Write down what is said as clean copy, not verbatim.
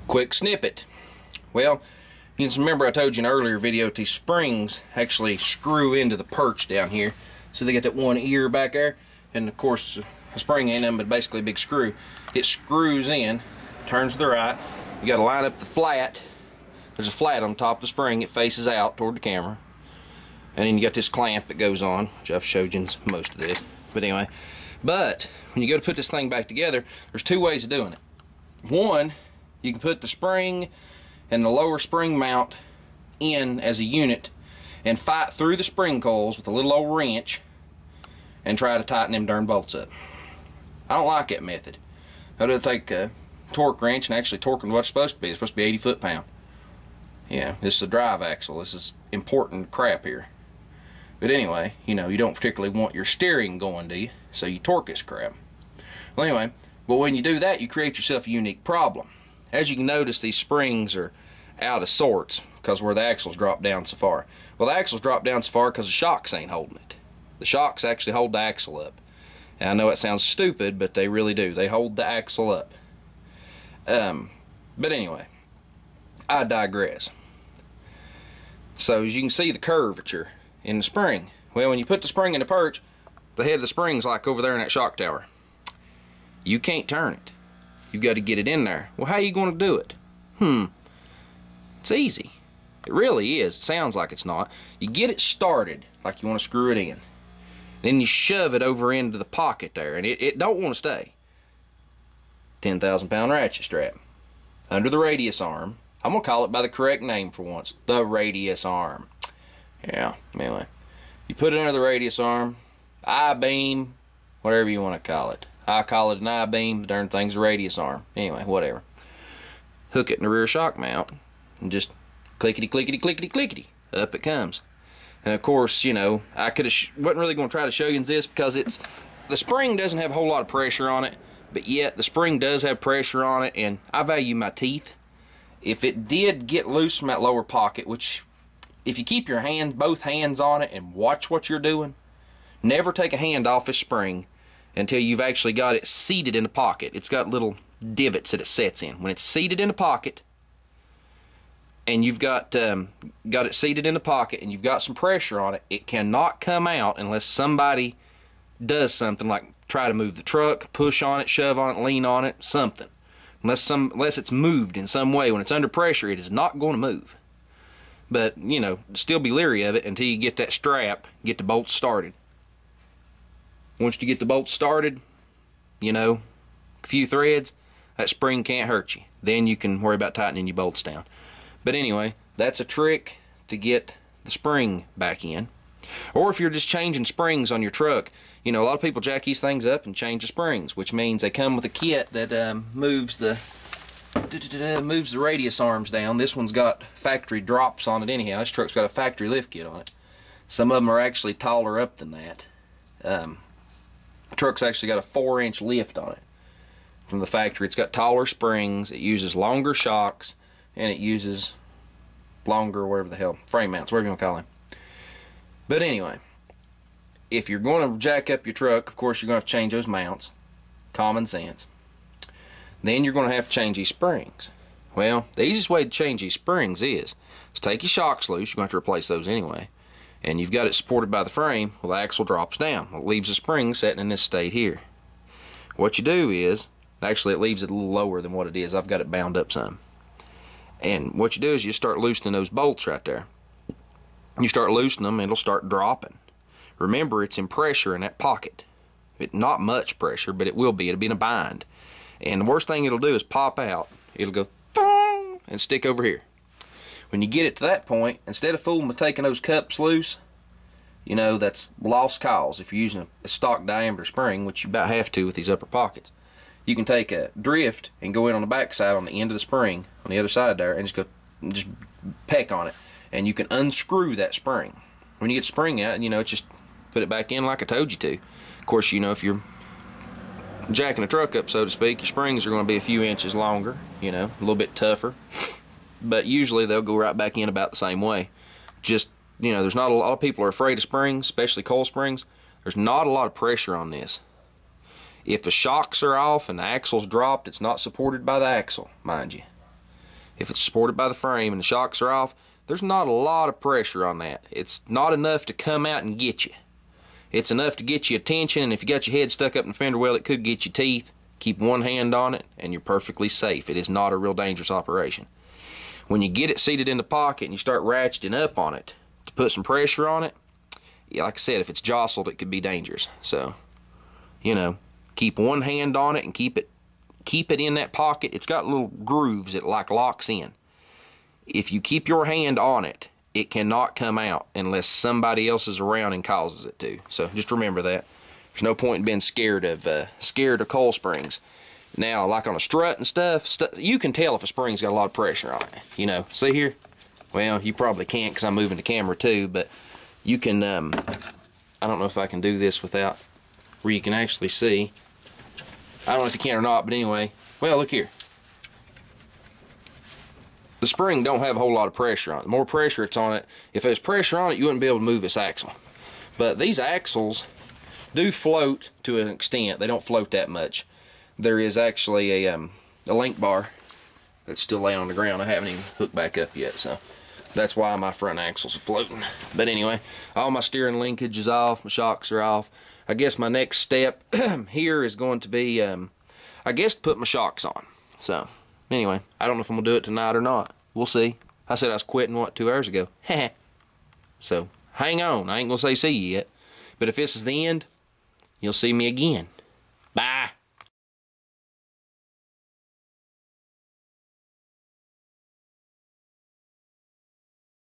Quick snippet. Well, you can remember I told you in an earlier video these springs actually screw into the perch down here. So they got that one ear back there, and of course a spring ain't nothing but basically a big screw. It screws in, turns to the right. You got to line up the flat. There's a flat on top of the spring. It faces out toward the camera. And then you got this clamp that goes on, which I've showed you most of this. But anyway, but when you go to put this thing back together, there's two ways of doing it. One, you can put the spring and the lower spring mount in as a unit and fight through the spring coils with a little old wrench and try to tighten them darn bolts up. I don't like that method. I'd rather take a torque wrench and actually torque what it's supposed to be. It's supposed to be 80 foot-pound. Yeah, this is a drive axle. This is important crap here. But anyway, you know, you don't particularly want your steering going, do you? So you torque this crap. Well, anyway, but when you do that, you create yourself a unique problem. As you can notice, these springs are out of sorts because where the axles drop down so far. Well, the axles drop down so far because the shocks ain't holding it. The shocks actually hold the axle up. And I know it sounds stupid, but they really do. They hold the axle up. But anyway, I digress. So as you can see the curvature in the spring. Well, when you put the spring in the perch, the head of the spring's like over there in that shock tower. You can't turn it. You've got to get it in there. Well, how are you going to do it? It's easy. It really is. It sounds like it's not. You get it started like you want to screw it in. Then you shove it over into the pocket there, and it don't want to stay. 10,000 pound ratchet strap. Under the radius arm. I'm going to call it by the correct name for once. The radius arm. Yeah, anyway. You put it under the radius arm. I-beam. Whatever you want to call it. I call it an I-beam. The darn thing's a radius arm. Anyway, whatever. Hook it in the rear shock mount. And just clickety, clickety, clickety, clickety. Up it comes. And of course, you know, I wasn't really going to try to show you this because the spring doesn't have a whole lot of pressure on it. But yet, the spring does have pressure on it. And I value my teeth. If it did get loose from that lower pocket, which if you keep your hands, both hands on it and watch what you're doing, never take a hand off this spring until you've actually got it seated in the pocket. It's got little divots that it sets in. When it's seated in the pocket and you've got it seated in the pocket and you've got some pressure on it, it cannot come out unless somebody does something like try to move the truck, push on it, shove on it, lean on it, something. Unless it's moved in some way. When it's under pressure, it is not going to move. But, you know, still be leery of it until you get that strap, get the bolts started. Once you get the bolts started, you know, a few threads, that spring can't hurt you. Then you can worry about tightening your bolts down. But anyway, that's a trick to get the spring back in. Or if you're just changing springs on your truck, you know, a lot of people jack these things up and change the springs, which means they come with a kit that moves the radius arms down. This one's got factory drops on it anyhow. This truck's got a factory lift kit on it. Some of them are actually taller up than that. The truck's actually got a 4-inch lift on it from the factory. It's got taller springs, it uses longer shocks, and it uses longer, whatever the hell, frame mounts, whatever you want to call them. But anyway, if you're going to jack up your truck, of course you're going to have to change those mounts. Common sense. Then you're going to have to change these springs. Well, the easiest way to change these springs is to take your shocks loose. You're going to have to replace those anyway. And you've got it supported by the frame. Well, the axle drops down. Well, it leaves the spring sitting in this state here. What you do is, actually it leaves it a little lower than what it is. I've got it bound up some. And what you do is you start loosening those bolts right there. You start loosening them and it'll start dropping. Remember, it's in pressure in that pocket. Not much pressure, but it will be. It'll be in a bind. And the worst thing it'll do is pop out. It'll go thong and stick over here. When you get it to that point, instead of fooling with taking those cups loose, you know, that's lost cause if you're using a stock diameter spring, which you about have to with these upper pockets. You can take a drift and go in on the back side on the end of the spring, on the other side there, and just peck on it. And you can unscrew that spring. When you get the spring out, you know, just put it back in like I told you to. Of course, you know, if you're jacking a truck up, so to speak, your springs are going to be a few inches longer, you know, a little bit tougher. But usually they'll go right back in about the same way. Just, you know, there's not a lot of people are afraid of springs, especially coil springs. There's not a lot of pressure on this. If the shocks are off and the axle's dropped, it's not supported by the axle, mind you. if it's supported by the frame and the shocks are off, there's not a lot of pressure on that. It's not enough to come out and get you. It's enough to get you attention, and if you got your head stuck up in the fender well, it could get you teeth. Keep one hand on it, and you're perfectly safe. It is not a real dangerous operation. When you get it seated in the pocket and you start ratcheting up on it to put some pressure on it, yeah, like I said, if it's jostled, it could be dangerous. So, you know, keep one hand on it and keep it in that pocket. It's got little grooves it like locks in. If you keep your hand on it, it cannot come out unless somebody else is around and causes it to. So just remember that. There's no point in being scared of coil springs. Now, like on a strut and stuff, you can tell if a spring's got a lot of pressure on it. You know, see here? Well, you probably can't because I'm moving the camera too, but you can, I don't know if I can do this without, where you can actually see. I don't know if you can or not, but anyway. Well, look here. The spring don't have a whole lot of pressure on it. The more pressure it's on it, if there's pressure on it, you wouldn't be able to move this axle. But these axles do float to an extent. They don't float that much. There is actually a link bar that's still laying on the ground. I haven't even hooked back up yet, so that's why my front axles are floating. But anyway, all my steering linkage is off. My shocks are off. I guess my next step here is going to be, I guess, to put my shocks on. So anyway, I don't know if I'm going to do it tonight or not. We'll see. I said I was quitting, what, 2 hours ago? So, hang on. I ain't going to say see you yet. But if this is the end, you'll see me again. Bye.